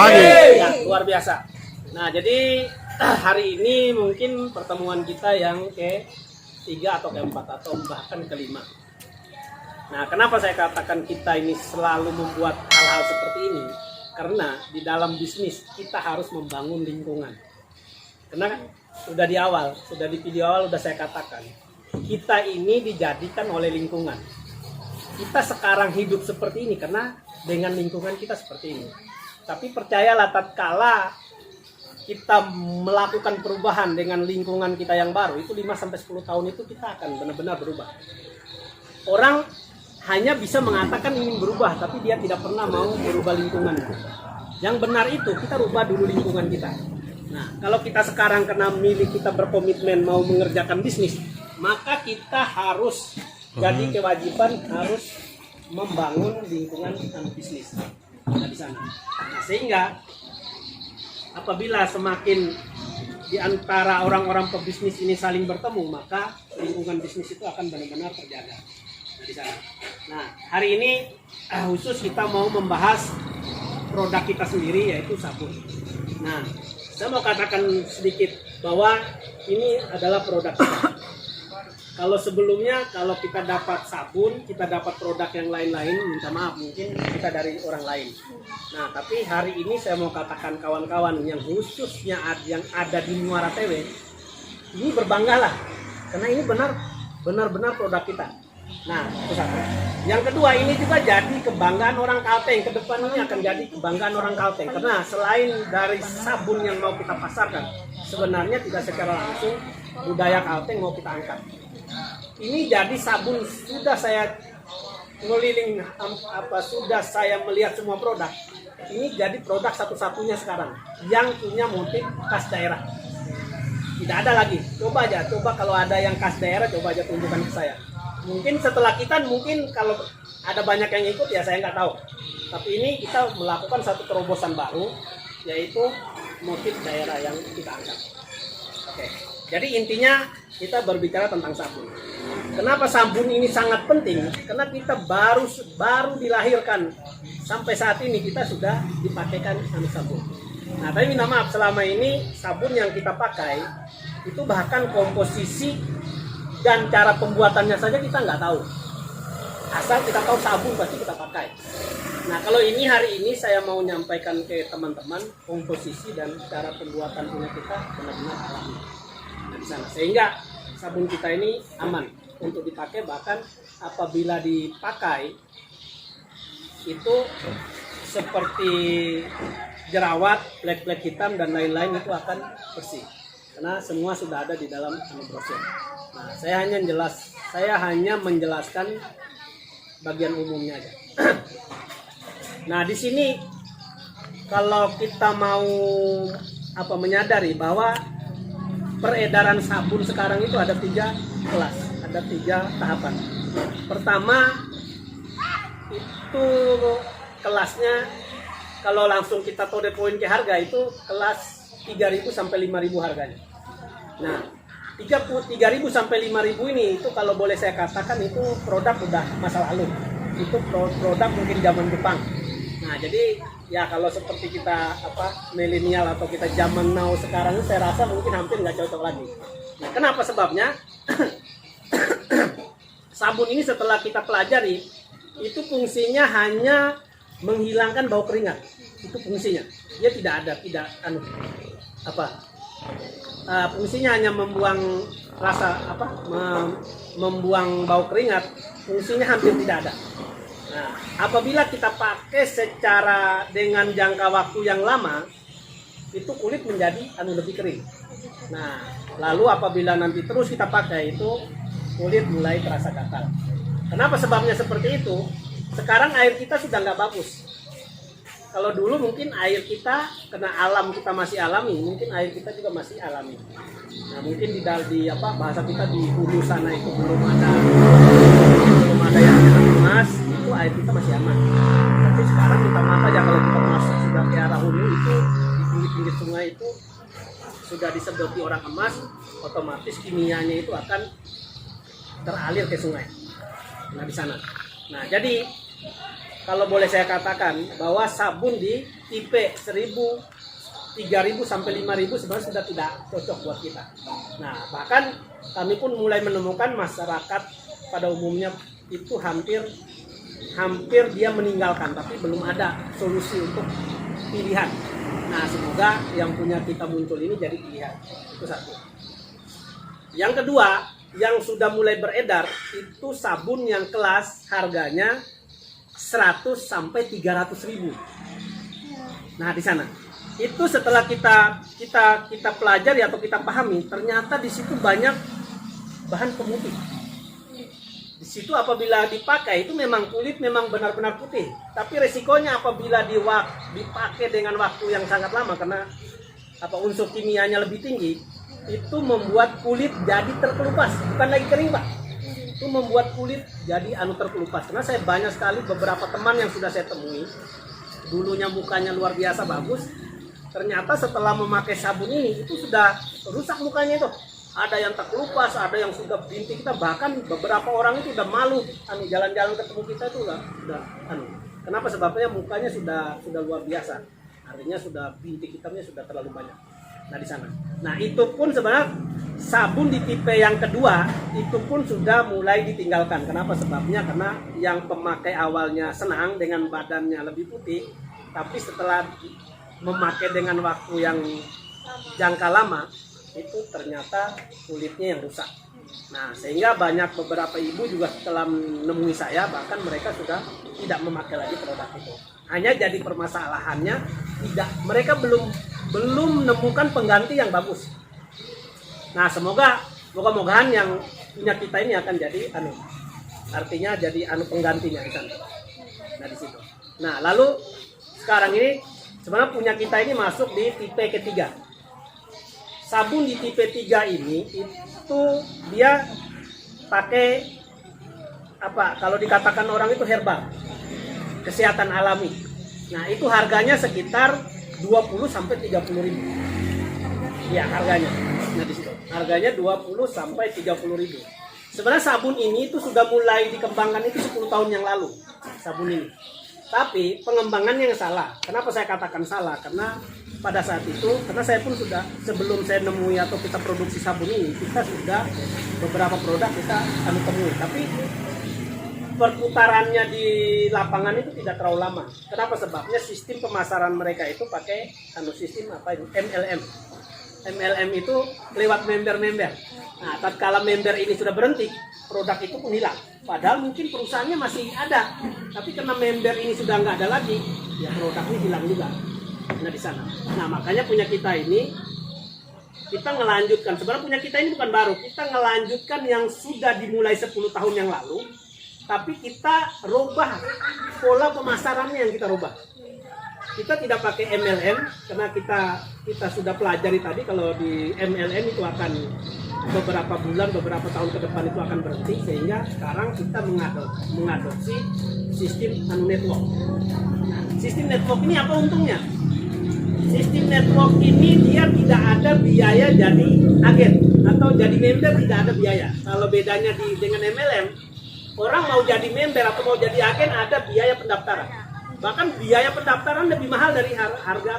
pagi. Ya, luar biasa. Nah, jadi hari ini mungkin pertemuan kita yang ke-3 atau ke-4 atau bahkan ke-5. Nah, kenapa saya katakan kita ini selalu membuat hal-hal seperti ini? Karena di dalam bisnis kita harus membangun lingkungan. Karena sudah di awal, sudah di video awal sudah saya katakan, kita ini dijadikan oleh lingkungan. Kita sekarang hidup seperti ini karena dengan lingkungan kita seperti ini. Tapi percayalah, tatkala kita melakukan perubahan dengan lingkungan kita yang baru, itu 5-10 tahun itu kita akan benar-benar berubah. Orang hanya bisa mengatakan ingin berubah, tapi dia tidak pernah mau merubah lingkungan. Yang benar itu kita rubah dulu lingkungan kita. Nah, kalau kita sekarang karena milik kita berkomitmen mau mengerjakan bisnis, maka kita harus jadi kewajiban harus membangun lingkungan bisnis. Nah, di sana. Nah, sehingga apabila semakin di antara orang-orang pebisnis ini saling bertemu, maka lingkungan bisnis itu akan benar-benar terjaga. Nah, di sana. Nah, hari ini khusus kita mau membahas produk kita sendiri, yaitu sabun. Nah, saya mau katakan sedikit bahwa ini adalah produk kita. Kalau sebelumnya, kalau kita dapat sabun, kita dapat produk yang lain-lain, minta maaf, mungkin kita dari orang lain. Nah, tapi hari ini saya mau katakan kawan-kawan yang khususnya yang ada di Muara TW, ini berbanggalah, karena ini benar-benar produk kita. Nah, itu satu. Yang kedua, ini juga jadi kebanggaan orang Kalteng. Ke depan ini akan jadi kebanggaan orang Kalteng. Karena selain dari sabun yang mau kita pasarkan, sebenarnya tidak secara langsung budaya Kalteng mau kita angkat. Ini jadi sabun, sudah saya ngeliling sudah saya melihat semua produk. Ini jadi produk satu-satunya sekarang yang punya motif khas daerah. Tidak ada lagi. Coba kalau ada yang khas daerah, coba aja tunjukkan ke saya. Mungkin setelah kita, mungkin kalau ada banyak yang ikut ya saya nggak tahu. Tapi ini kita melakukan satu terobosan baru, yaitu motif daerah yang kita angkat. Oke. Jadi intinya kita berbicara tentang sabun. Kenapa sabun ini sangat penting? Karena kita baru dilahirkan sampai saat ini kita sudah dipakaikan sabun. Nah, tapi minta maaf, selama ini sabun yang kita pakai itu bahkan komposisi dan cara pembuatannya saja kita nggak tahu. Asal kita tahu sabun pasti kita pakai. Nah, kalau ini hari ini saya mau menyampaikan ke teman-teman komposisi dan cara pembuatan punya kita benar-benar alami. Nah, di sana. Sehingga sabun kita ini aman untuk dipakai, bahkan apabila dipakai itu seperti jerawat, plek-plek hitam dan lain-lain itu akan bersih. Karena semua sudah ada di dalam brosur. Nah, saya hanya menjelaskan bagian umumnya aja. Nah, di sini kalau kita mau menyadari bahwa peredaran sabun sekarang itu ada 3 kelas, ada 3 tahapan. Pertama itu kelasnya kalau langsung kita to the point ke harga itu kelas 3.000 sampai 5.000 harganya. Nah, 3.000 sampai 5.000 ini itu kalau boleh saya katakan itu produk udah masa lalu. Itu produk mungkin zaman Jepang. Nah, jadi ya kalau seperti kita milenial atau kita zaman now sekarang ini saya rasa mungkin hampir nggak cocok lagi. Nah, kenapa sebabnya? Sabun ini setelah kita pelajari itu fungsinya hanya menghilangkan bau keringat. Itu fungsinya. Dia fungsinya hanya membuang membuang bau keringat. Fungsinya hampir tidak ada. Nah, apabila kita pakai secara dengan jangka waktu yang lama, itu kulit menjadi lebih kering. Nah, lalu apabila nanti terus kita pakai itu kulit mulai terasa gatal. Kenapa sebabnya seperti itu? Sekarang air kita sudah nggak bagus. Kalau dulu mungkin air kita karena alam kita masih alami, mungkin air kita juga masih alami. Nah, mungkin di bahasa kita di hulu sana itu belum ada yang emas, itu air kita masih aman. Tapi sekarang kita maaf aja kalau kita masuk sudah ke arah hulu itu di pinggir-pinggir sungai itu sudah disedoti orang emas, otomatis kimianya itu akan teralir ke sungai. Nah, di sana. Nah, jadi kalau boleh saya katakan bahwa sabun di tipe 1000, 3000 sampai 5000 sebenarnya sudah tidak cocok buat kita. Nah, bahkan kami pun mulai menemukan masyarakat pada umumnya itu hampir dia meninggalkan, tapi belum ada solusi untuk pilihan. Nah, semoga yang punya kita muncul ini jadi pilihan. Itu satu. Yang kedua, yang sudah mulai beredar itu sabun yang kelas harganya 100 sampai 300 ribu. Nah, di sana itu setelah kita pelajari atau kita pahami, ternyata di situ banyak bahan pemutih. Di situ apabila dipakai itu memang kulit memang benar-benar putih, tapi resikonya apabila dipakai dengan waktu yang sangat lama karena unsur kimianya lebih tinggi, itu membuat kulit jadi terkelupas, bukan lagi kering, Pak. Itu membuat kulit jadi terkelupas. Karena saya banyak sekali beberapa teman yang sudah saya temui, dulunya mukanya luar biasa bagus, ternyata setelah memakai sabun ini itu sudah rusak mukanya itu. Ada yang terkelupas, ada yang sudah bintik kita, bahkan beberapa orang itu udah malu jalan-jalan ketemu kita itu udah Kenapa? Sebabnya mukanya sudah luar biasa. Artinya sudah bintik hitamnya sudah terlalu banyak. Nah, di sana. Nah, itu pun sebenarnya sabun di tipe yang kedua itu pun sudah mulai ditinggalkan. Kenapa? Sebabnya karena yang pemakai awalnya senang dengan badannya lebih putih, tapi setelah memakai dengan waktu yang jangka lama itu ternyata kulitnya yang rusak. Nah, sehingga banyak beberapa ibu juga setelah menemui saya, bahkan mereka sudah tidak memakai lagi produk itu. Hanya jadi permasalahannya mereka belum menemukan pengganti yang bagus. Nah, moga-mogaan yang punya kita ini akan jadi artinya jadi penggantinya di sana. Nah, di situ. Nah, lalu sekarang ini sebenarnya punya kita ini masuk di tipe ketiga. Sabun di tipe 3 ini itu dia pakai kalau dikatakan orang itu herbal, kesehatan alami. Nah, itu harganya sekitar 20 sampai 30 ribu. Ya, harganya. Nah, di situ. Harganya 20 sampai 30 ribu. Sebenarnya sabun ini itu sudah mulai dikembangkan itu 10 tahun yang lalu. Sabun ini. Tapi pengembangannya yang salah. Kenapa saya katakan salah? Karena pada saat itu, karena saya pun sudah sebelum saya nemui atau kita produksi sabun ini, kita sudah beberapa produk kita temui. Tapi perputarannya di lapangan itu tidak terlalu lama. Kenapa? Sebabnya sistem pemasaran mereka itu pakai sistem MLM. MLM itu lewat member-member. Nah, tatkala member ini sudah berhenti, produk itu pun hilang. Padahal mungkin perusahaannya masih ada, tapi karena member ini sudah nggak ada lagi, ya produknya hilang juga. Nah, di sana. Nah, makanya punya kita ini kita ngelanjutkan. Sebenarnya punya kita ini bukan baru, kita ngelanjutkan yang sudah dimulai 10 tahun yang lalu, tapi kita rubah pola pemasarannya yang kita rubah. Kita tidak pakai MLM karena kita sudah pelajari tadi kalau di MLM itu akan beberapa bulan, beberapa tahun ke depan itu akan berhenti, sehingga sekarang kita mengadopsi sistem network. Nah, sistem network ini apa untungnya? Sistem network ini dia tidak ada biaya jadi agen atau jadi member, tidak ada biaya. Kalau bedanya dengan MLM, orang mau jadi member atau mau jadi agen ada biaya pendaftaran. Bahkan biaya pendaftaran lebih mahal dari harga.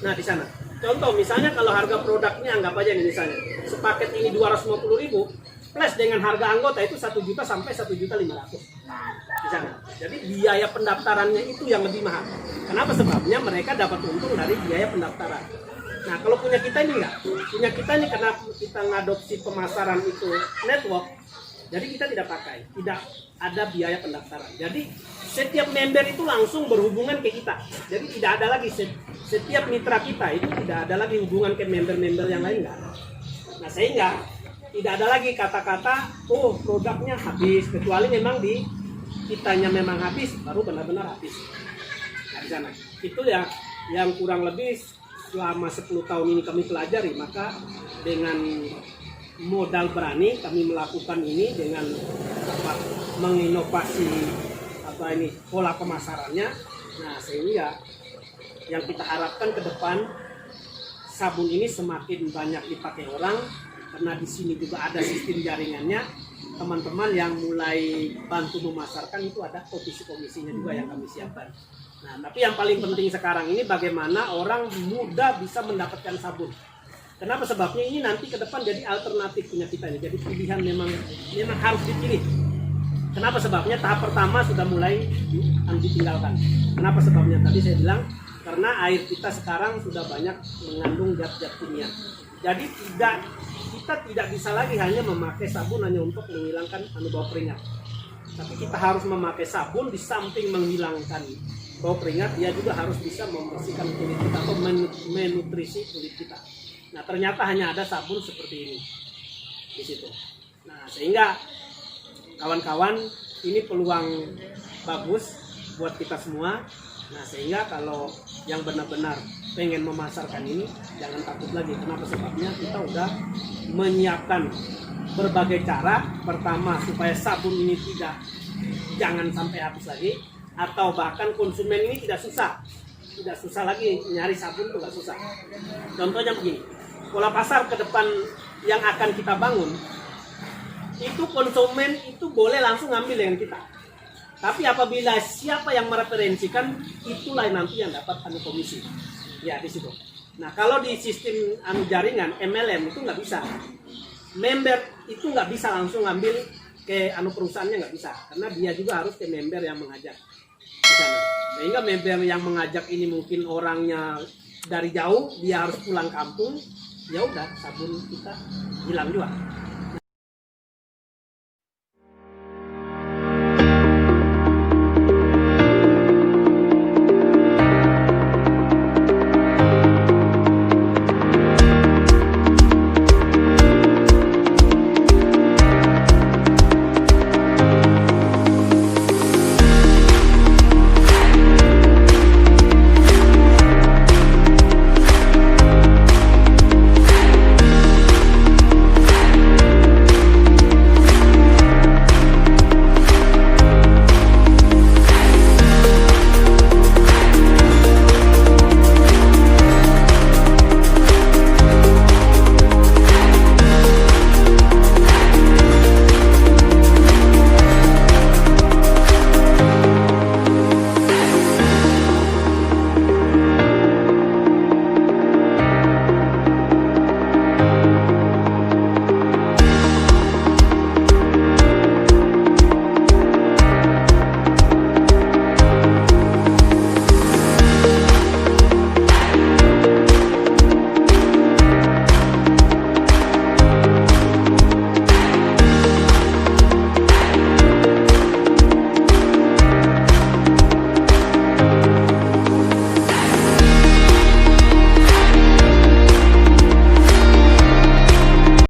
Nah, di sana. Contoh misalnya kalau harga produknya anggap aja nih misalnya sepaket ini 250.000 plus dengan harga anggota itu 1 juta sampai 1.500.000 di sana. Jadi biaya pendaftarannya itu yang lebih mahal. Kenapa? Sebabnya mereka dapat untung dari biaya pendaftaran. Nah, kalau punya kita ini enggak. Punya kita ini karena kita ngadopsi pemasaran itu network, jadi kita tidak pakai, tidak ada biaya pendaftaran. Jadi setiap member itu langsung berhubungan ke kita. Jadi tidak ada lagi setiap mitra kita itu tidak ada lagi hubungan ke member-member yang lain, enggak ada. Nah, sehingga tidak ada lagi kata-kata produknya habis, kecuali memang di kitanya memang habis baru benar-benar habis. Nah, di sana. Itu ya yang kurang lebih selama 10 tahun ini kami pelajari, maka dengan modal berani kami melakukan ini dengan menginovasi pola pemasarannya. Nah, sehingga yang kita harapkan ke depan sabun ini semakin banyak dipakai orang karena di sini juga ada sistem jaringannya. teman-teman yang mulai bantu memasarkan itu ada komisi-komisinya juga yang kami siapkan. Nah, tapi yang paling penting sekarang ini bagaimana orang mudah bisa mendapatkan sabun. Kenapa sebabnya ini nanti ke depan jadi alternatif punya kita ini. Jadi pilihan memang harus dipilih. Kenapa sebabnya tahap pertama sudah mulai ditinggalkan. Kenapa sebabnya tadi saya bilang karena air kita sekarang sudah banyak mengandung zat-zat kimia. Jadi kita tidak bisa lagi hanya memakai sabun hanya untuk menghilangkan bau keringat. Tapi kita harus memakai sabun di samping menghilangkan bau keringat, dia juga harus bisa membersihkan kulit kita atau menutrisi kulit kita. Nah, ternyata hanya ada sabun seperti ini di situ. Nah, sehingga kawan-kawan ini peluang bagus buat kita semua. Nah, sehingga kalau yang benar-benar pengen memasarkan ini jangan takut lagi. Kenapa sebabnya kita udah menyiapkan berbagai cara. Pertama supaya sabun ini jangan sampai habis lagi, atau bahkan konsumen ini tidak susah lagi nyari sabun, itu nggak susah. Contohnya begini, pola pasar ke depan yang akan kita bangun itu konsumen itu boleh langsung ngambil dengan kita. Tapi apabila siapa yang mereferensikan, itulah nanti yang dapat komisi. Ya, di situ. Nah, kalau di sistem jaringan MLM itu nggak bisa. Member itu nggak bisa langsung ngambil ke perusahaannya, nggak bisa. Karena dia juga harus ke member yang mengajak di sana. Sehingga member yang mengajak ini mungkin orangnya dari jauh, dia harus pulang kampung. Ya udah, sabun kita hilang juga.